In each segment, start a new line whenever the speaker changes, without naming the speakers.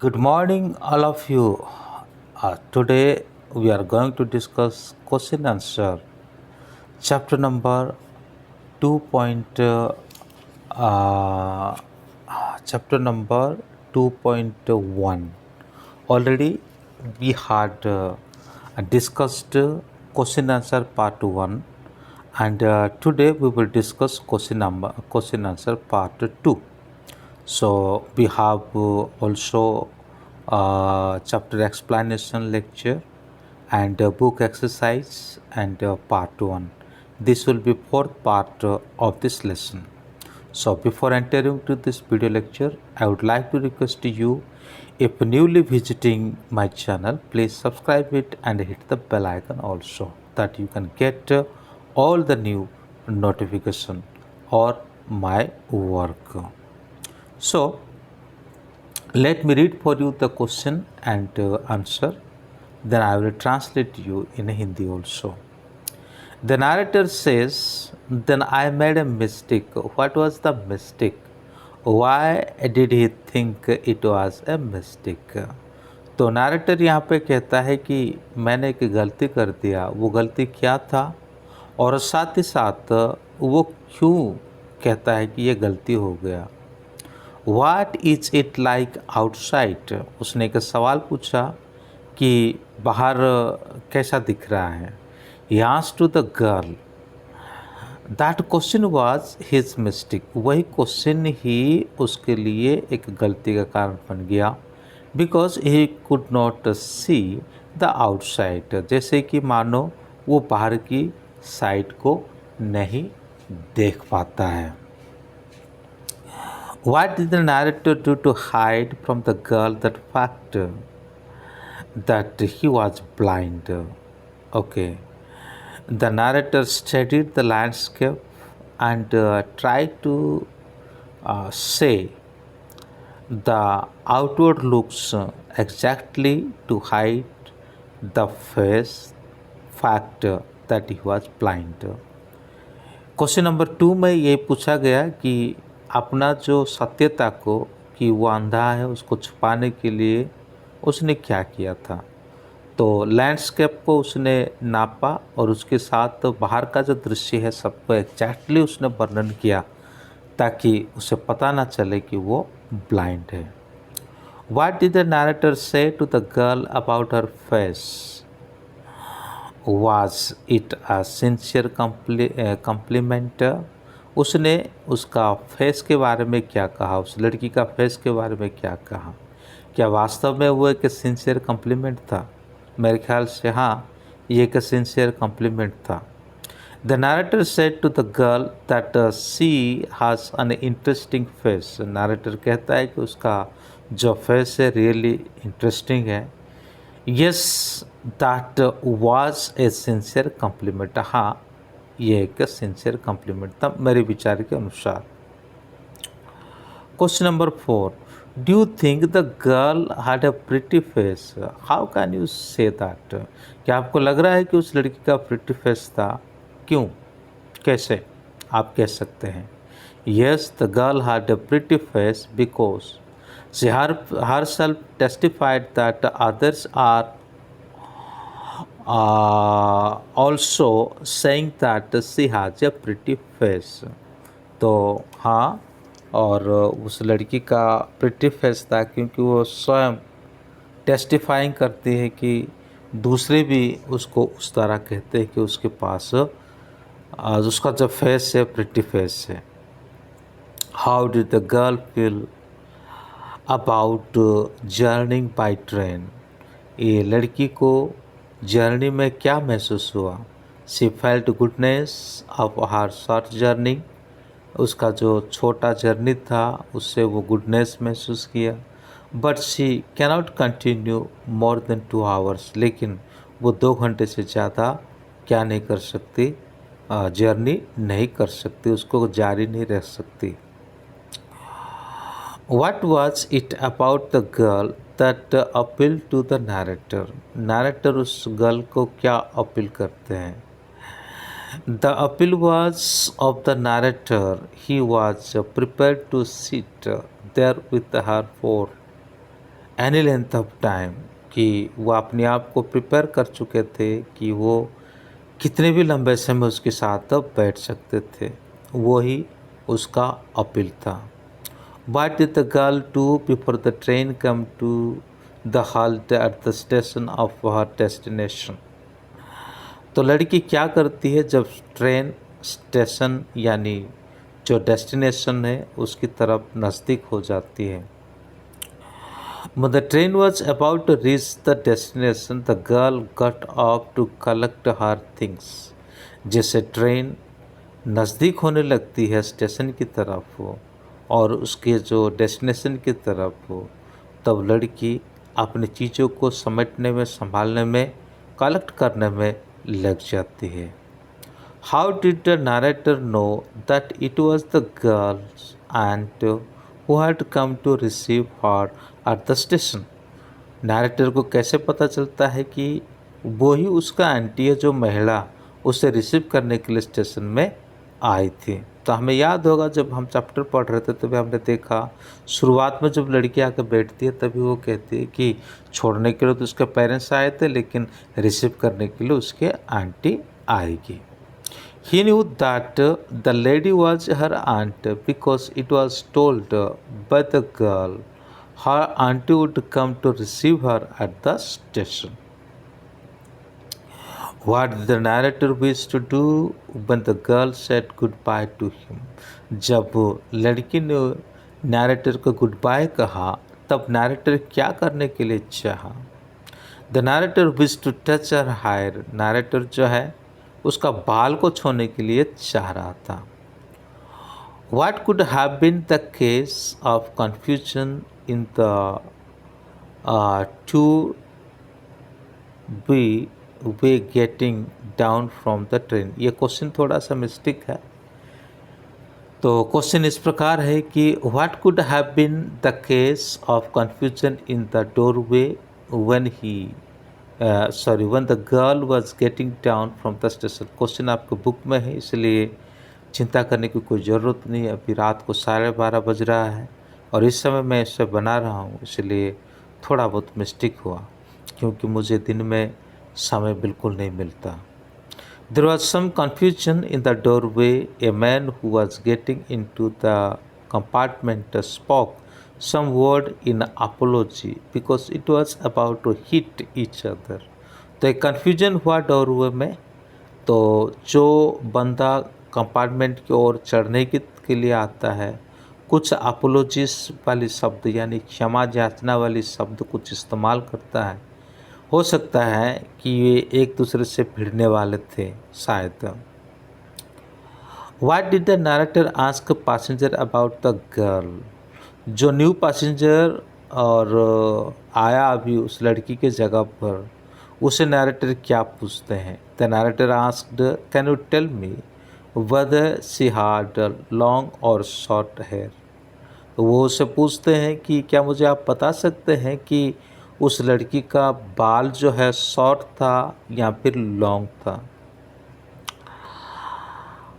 Good morning, all of you. Today we are going to discuss question answer, chapter number 2. Uh, chapter number 2.1. Already we had discussed question answer part 1, and today we will discuss question answer part 2. So we have also chapter explanation lecture and book exercise and part 1. This will be fourth part of this lesson. So before entering to this video lecture, I would like to request you, if newly visiting my channel, please subscribe it and hit the bell icon also, that you can get all the new notification or my work. So let me read for you the question and answer. Then I will translate you in Hindi also. The narrator says, then I made a mistake. What was the mistake? Why did he think it was a mistake? तो narrator यहाँ पे कहता है कि मैंने एक गलती कर दिया, वो गलती क्या था और साथ ही साथ वो क्यों कहता है कि ये गलती हो गया। What is it like outside, उसने एक सवाल पूछा कि बाहर कैसा दिख रहा है। He asked to the girl, that question was his mistake, वही क्वेश्चन ही उसके लिए एक गलती का कारण बन गया। Because he could not see the outside, जैसे कि मानो वो बाहर की साइड को नहीं देख पाता है। What did the narrator do to hide from the girl that fact that he was blind? Okay. The narrator studied the landscape and tried to say the outward looks exactly to hide the face fact that he was blind. Question number 2 में ये पूछा गया कि अपना जो सत्यता को कि वो अंधा है उसको छुपाने के लिए उसने क्या किया था। तो लैंडस्केप को उसने नापा और उसके साथ तो बाहर का जो दृश्य है सबको एग्जैक्टली उसने वर्णन किया ताकि उसे पता ना चले कि वो ब्लाइंड है। What did the narrator say to the girl about her face? Was it a sincere compliment? उसने उसका फेस के बारे में क्या कहा, उस लड़की का फेस के बारे में क्या कहा? क्या वास्तव में वो एक सिंसियर कम्प्लीमेंट था? मेरे ख्याल से हाँ, ये एक सिंसियर कम्प्लीमेंट था। The narrator said to the girl that she has an interesting face. Narrator कहता है कि उसका जो फेस है रियली इंटरेस्टिंग है। Yes, that was a sincere compliment. हाँ, ये एक सिंसियर कम्प्लीमेंट था मेरे विचार के अनुसार। Question number 4, do you think the girl had a pretty face? How can you say that? क्या आपको लग रहा है कि उस लड़की का प्रिटी फेस था? क्यों, कैसे आप कह सकते हैं? Yes, the girl had a pretty face because she herself testified that others are also saying that she has a pretty face. तो हाँ, और उस लड़की का प्रिटी फेस था क्योंकि वो स्वयं टेस्टिफाइंग करती है कि दूसरे भी उसको उस तरह कहते हैं कि उसके पास उसका जो फेस है प्रिटी फेस है। How did the girl feel about journeying by train? ये लड़की को जर्नी में क्या महसूस हुआ? She felt goodness of her short journey, उसका जो छोटा जर्नी था उससे वो गुडनेस महसूस किया। But she cannot continue more than 2 hours, लेकिन वो 2 घंटे से ज़्यादा क्या नहीं कर सकती, जर्नी नहीं कर सकती, उसको जारी नहीं रख सकती। What was it about the girl that appealed to the narrator? narrator उस गर्ल को क्या अपील करते हैं? The appeal was of the narrator. He was prepared to sit there with her for any length of time, कि वो अपने आप को प्रिपेयर कर चुके थे कि वो कितने भी लंबे समय उसके साथ बैठ सकते थे। वही उसका अपील था। What did the girl do before the train come to the halt at the station of her destination? तो लड़की क्या करती है जब ट्रेन स्टेशन यानी जो डेस्टिनेशन है उसकी तरफ नज़दीक हो जाती है। When the train was about to reach the destination, the girl got up to collect her things. जैसे ट्रेन नज़दीक होने लगती है स्टेशन की तरफ हो और उसके जो डेस्टिनेशन की तरफ हो, तब लड़की अपनी चीज़ों को समेटने में, संभालने में, कलेक्ट करने में लग जाती है। How did the narrator know that it was the girl's and who had come to receive her at the station? Narrator को कैसे पता चलता है कि वो ही उसका आंटी है जो महिला उसे रिसीव करने के लिए स्टेशन में आई थी? तो हमें याद होगा जब हम चैप्टर पढ़ रहे थे तभी हमने देखा शुरुआत में जब लड़की आकर बैठती है तभी वो कहती है कि छोड़ने के लिए तो उसके पेरेंट्स आए थे, लेकिन रिसीव करने के लिए उसके आंटी आएगी। He knew that the lady was her aunt because it was told by the girl her auntie would come to receive her at the station. What did the narrator wish to do when the girl said goodbye to him? जब लड़की ने narrator को good bye कहा तब narrator क्या करने के लिए चाहा? The narrator wish to touch her hair, narrator जो है उसका बाल को छूने के लिए चाह रहा था। What could have been the case of confusion in the two way getting down from the train? ये क्वेश्चन थोड़ा सा मिस्टेक है। तो क्वेश्चन इस प्रकार है कि What could have been the case of confusion in the doorway when when the girl was getting down from the station? Question आपको बुक में है, इसलिए चिंता करने की कोई ज़रूरत नहीं है। अभी रात को 12:30 बज रहा है और इस समय मैं इसे बना रहा हूँ, इसलिए थोड़ा बहुत मिस्टेक हुआ क्योंकि मुझे दिन में समय बिल्कुल नहीं मिलता। There was some confusion in the doorway. A man who was getting into the compartment spoke some word in apology because it was about to hit each other. तो एक कन्फ्यूजन हुआ डोरवे में। तो जो बंदा कंपार्टमेंट की ओर चढ़ने के लिए आता है, कुछ अपोलॉजिस वाली शब्द यानी क्षमा याचना वाली शब्द कुछ इस्तेमाल करता है। हो सकता है कि ये एक दूसरे से भिड़ने वाले थे शायद। What did the narrator ask passenger about the girl? जो न्यू पैसेंजर और आया अभी उस लड़की के जगह पर, उसे नैरेटर क्या पूछते हैं? The narrator asked can you tell me whether she had long और शॉर्ट हेयर? तो वो उसे पूछते हैं कि क्या मुझे आप बता सकते हैं कि उस लड़की का बाल जो है शॉर्ट था या फिर लॉन्ग था?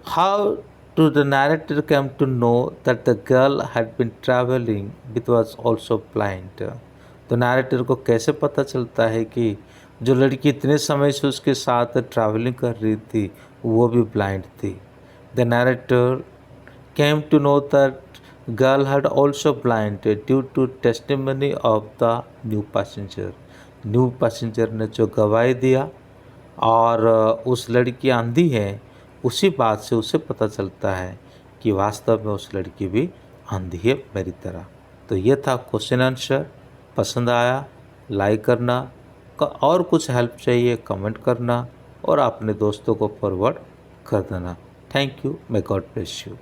How to the narrator came to know that the girl had been traveling but was also blind? तो नैरेटर को कैसे पता चलता है कि जो लड़की इतने समय से उसके साथ ट्रैवलिंग कर रही थी वो भी ब्लाइंड थी? The narrator came to know that girl had also blind due to testimony of the new passenger. New passenger ने जो गवाही दिया और उस लड़की अंधी है, उसी बात से उसे पता चलता है कि वास्तव में उस लड़की भी अंधी है मेरी तरह। तो ये था क्वेश्चन आंसर। पसंद आया लाइक करना, और कुछ हेल्प चाहिए कमेंट करना और अपने दोस्तों को फॉरवर्ड कर देना। Thank you, may God bless you.